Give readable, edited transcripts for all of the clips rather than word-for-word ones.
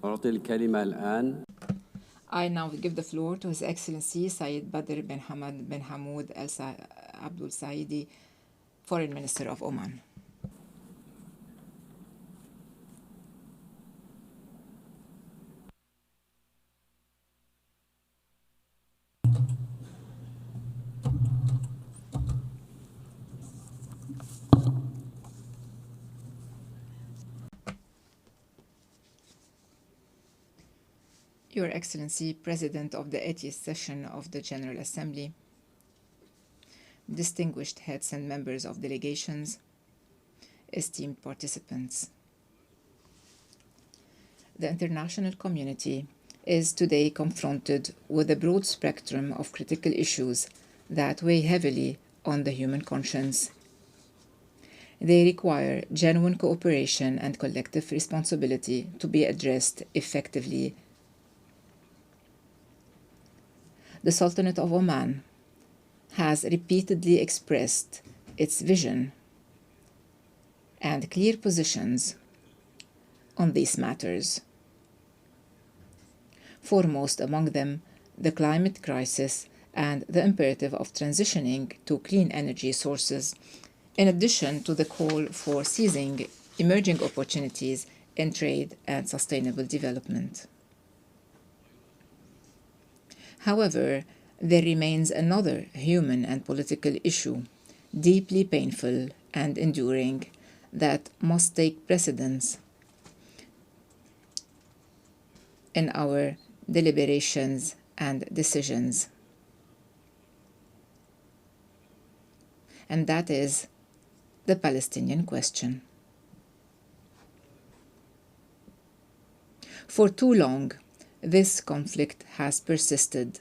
أعطي الكلمة الآن. I now give the floor to His Excellency Sayyid Badr bin Hamad bin Hamood Albusaidi, Foreign Minister of Oman. Your Excellency, President of the 80th session of the General Assembly, distinguished heads and members of delegations, esteemed participants. The international community is today confronted with a broad spectrum of critical issues that weigh heavily on the human conscience. They require genuine cooperation and collective responsibility to be addressed effectively. The Sultanate of Oman has repeatedly expressed its vision and clear positions on these matters. Foremost among them, the climate crisis and the imperative of transitioning to clean energy sources, in addition to the call for seizing emerging opportunities in trade and sustainable development. However, there remains another human and political issue, deeply painful and enduring, that must take precedence in our deliberations and decisions. And that is the Palestinian question. For too long, this conflict has persisted.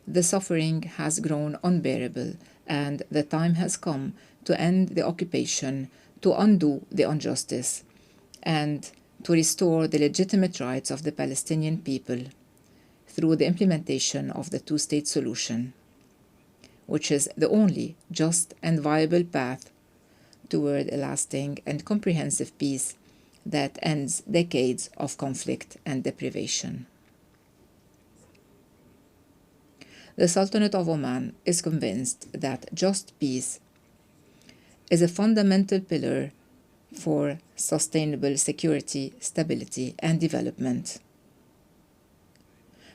The suffering has grown unbearable, and the time has come to end the occupation, to undo the injustice, and to restore the legitimate rights of the Palestinian people through the implementation of the two-state solution, which is the only just and viable path toward a lasting and comprehensive peace that ends decades of conflict and deprivation. The Sultanate of Oman is convinced that just peace is a fundamental pillar for sustainable security, stability, and development.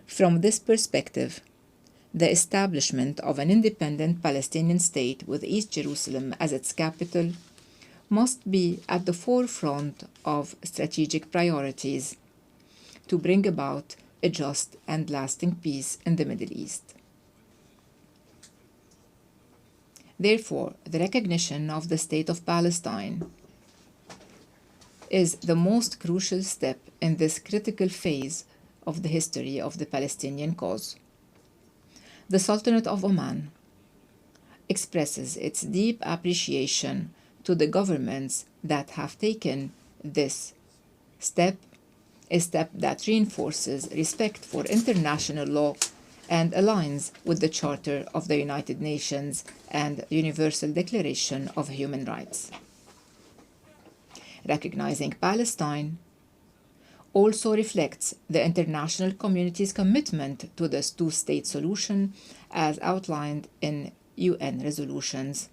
From this perspective, the establishment of an independent Palestinian state with East Jerusalem as its capital must be at the forefront of strategic priorities to bring about a just and lasting peace in the Middle East. Therefore, the recognition of the State of Palestine is the most crucial step in this critical phase of the history of the Palestinian cause. The Sultanate of Oman expresses its deep appreciation to the governments that have taken this step, a step that reinforces respect for international law and aligns with the Charter of the United Nations and Universal Declaration of Human Rights. Recognizing Palestine also reflects the international community's commitment to this two-state solution as outlined in UN resolutions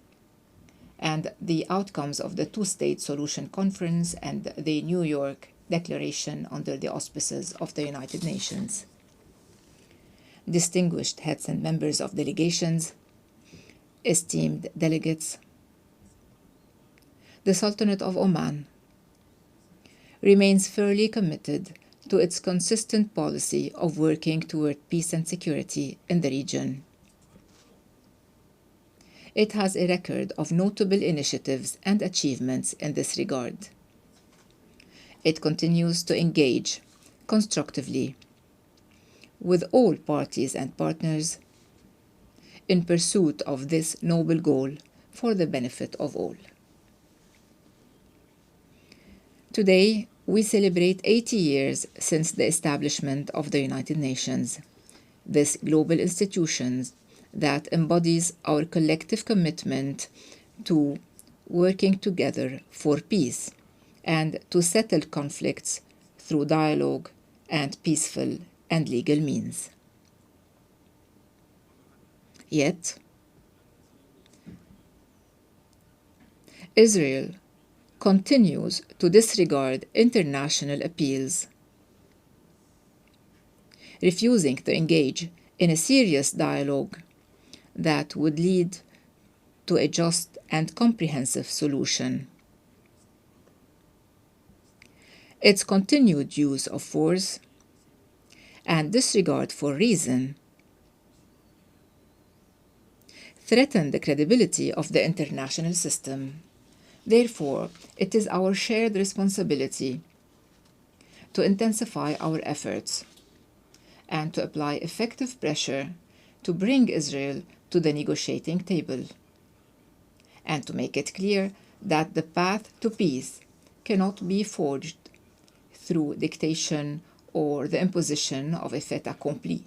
and the outcomes of the Two-State Solution Conference and the New York Declaration under the auspices of the United Nations. Distinguished heads and members of delegations, esteemed delegates, the Sultanate of Oman remains firmly committed to its consistent policy of working toward peace and security in the region. It has a record of notable initiatives and achievements in this regard. It continues to engage constructively with all parties and partners in pursuit of this noble goal for the benefit of all. Today, we celebrate 80 years since the establishment of the United Nations, this global institution that embodies our collective commitment to working together for peace and to settle conflicts through dialogue and peaceful and legal means. Yet, Israel continues to disregard international appeals, refusing to engage in a serious dialogue that would lead to a just and comprehensive solution. Its continued use of force and disregard for reason threaten the credibility of the international system. Therefore, it is our shared responsibility to intensify our efforts and to apply effective pressure to bring Israel to the negotiating table, and to make it clear that the path to peace cannot be forged through dictation or the imposition of a fait accompli,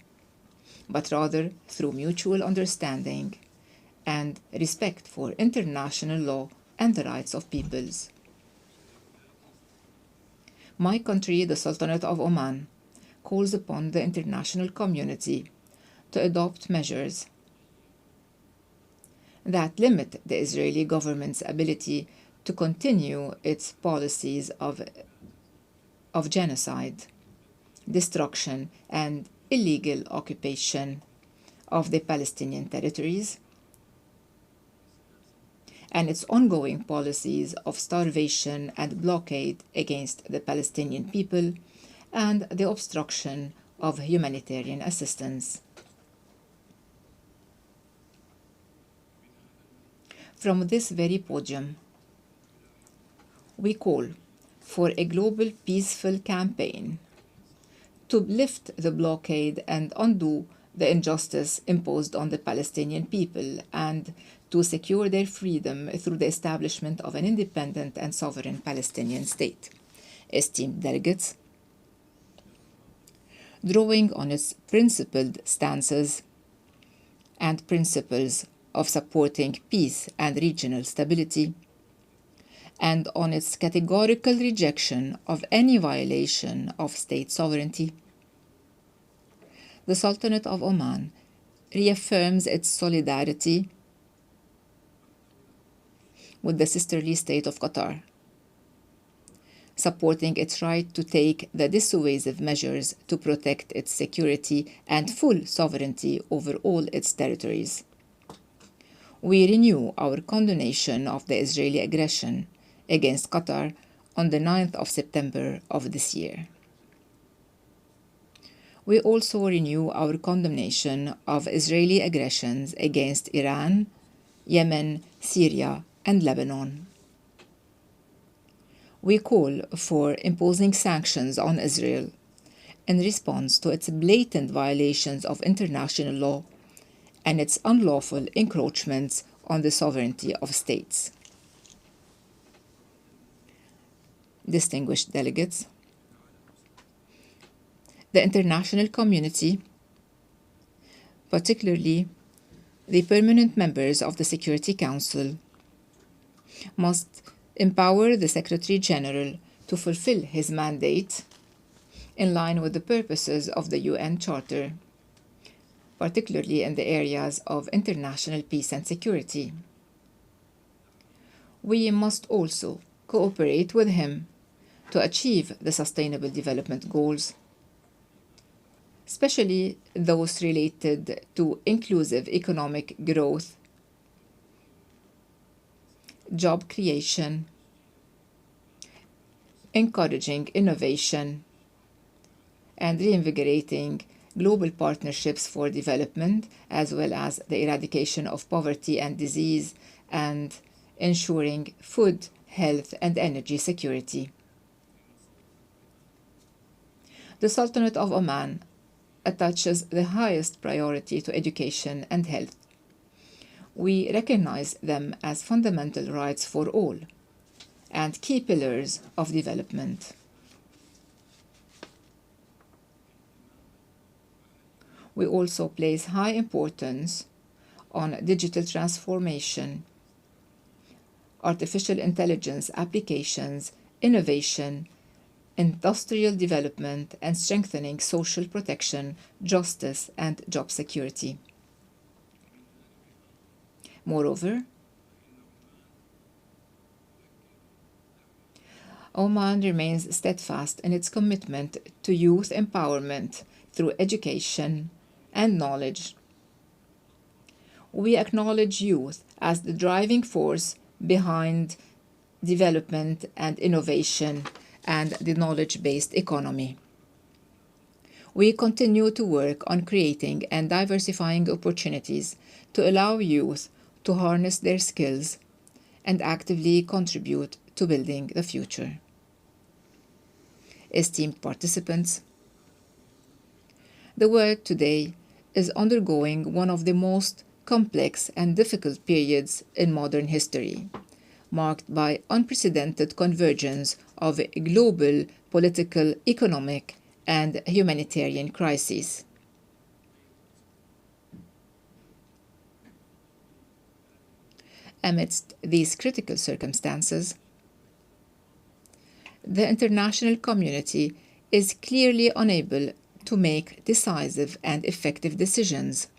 but rather through mutual understanding and respect for international law and the rights of peoples. My country, the Sultanate of Oman, calls upon the international community to adopt measures that limit the Israeli government's ability to continue its policies of genocide, destruction, and illegal occupation of the Palestinian territories, and its ongoing policies of starvation and blockade against the Palestinian people, and the obstruction of humanitarian assistance. From this very podium, we call for a global peaceful campaign to lift the blockade and undo the injustice imposed on the Palestinian people, and to secure their freedom through the establishment of an independent and sovereign Palestinian state. Esteemed delegates, drawing on its principled stances and principles of supporting peace and regional stability, and on its categorical rejection of any violation of state sovereignty, the Sultanate of Oman reaffirms its solidarity with the sisterly state of Qatar, supporting its right to take the dissuasive measures to protect its security and full sovereignty over all its territories. We renew our condemnation of the Israeli aggression against Qatar on the 9th of September of this year. We also renew our condemnation of Israeli aggressions against Iran, Yemen, Syria, and Lebanon. We call for imposing sanctions on Israel in response to its blatant violations of international law and its unlawful encroachments on the sovereignty of states. Distinguished delegates, the international community, particularly the permanent members of the Security Council, must empower the Secretary General to fulfill his mandate in line with the purposes of the UN Charter, particularly in the areas of international peace and security. We must also cooperate with him to achieve the Sustainable Development Goals, especially those related to inclusive economic growth, job creation, encouraging innovation, and reinvigorating global partnerships for development, as well as the eradication of poverty and disease, and ensuring food, health, and energy security. The Sultanate of Oman attaches the highest priority to education and health. We recognize them as fundamental rights for all and key pillars of development. We also place high importance on digital transformation, artificial intelligence applications, innovation, industrial development, and strengthening social protection, justice, and job security. Moreover, Oman remains steadfast in its commitment to youth empowerment through education and knowledge. We acknowledge youth as the driving force behind development and innovation and the knowledge-based economy. We continue to work on creating and diversifying opportunities to allow youth to harness their skills and actively contribute to building the future. Esteemed participants, the world today is undergoing one of the most complex and difficult periods in modern history, marked by unprecedented convergence of global political, economic, and humanitarian crises. Amidst these critical circumstances, the international community is clearly unable to make decisive and effective decisions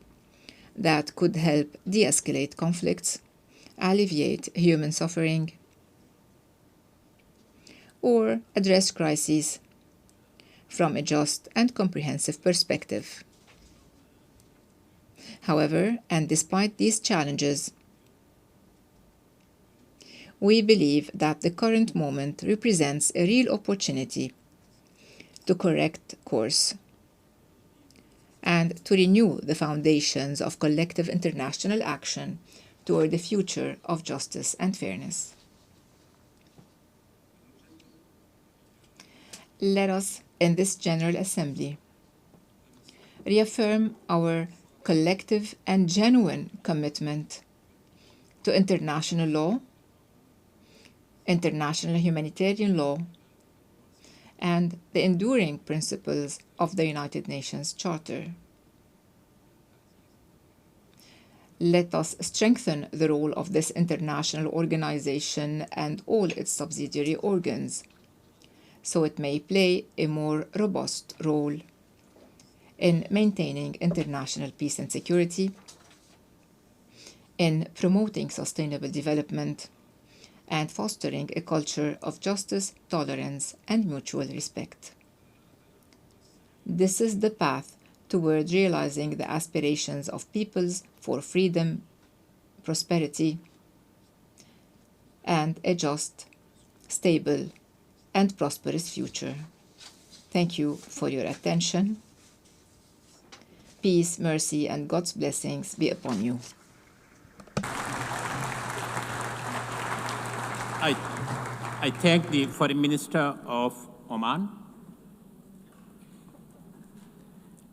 that could help de-escalate conflicts, alleviate human suffering, or address crises from a just and comprehensive perspective. However, and despite these challenges, we believe that the current moment represents a real opportunity to correct course and to renew the foundations of collective international action toward the future of justice and fairness. Let us, in this General Assembly, reaffirm our collective and genuine commitment to international law, international humanitarian law, and the enduring principles of the United Nations Charter. Let us strengthen the role of this international organization and all its subsidiary organs, so it may play a more robust role in maintaining international peace and security, in promoting sustainable development, and fostering a culture of justice, tolerance, and mutual respect. This is the path toward realizing the aspirations of peoples for freedom, prosperity, and a just, stable, and prosperous future. Thank you for your attention. Peace, mercy, and God's blessings be upon you. I thank the Foreign Minister of Oman,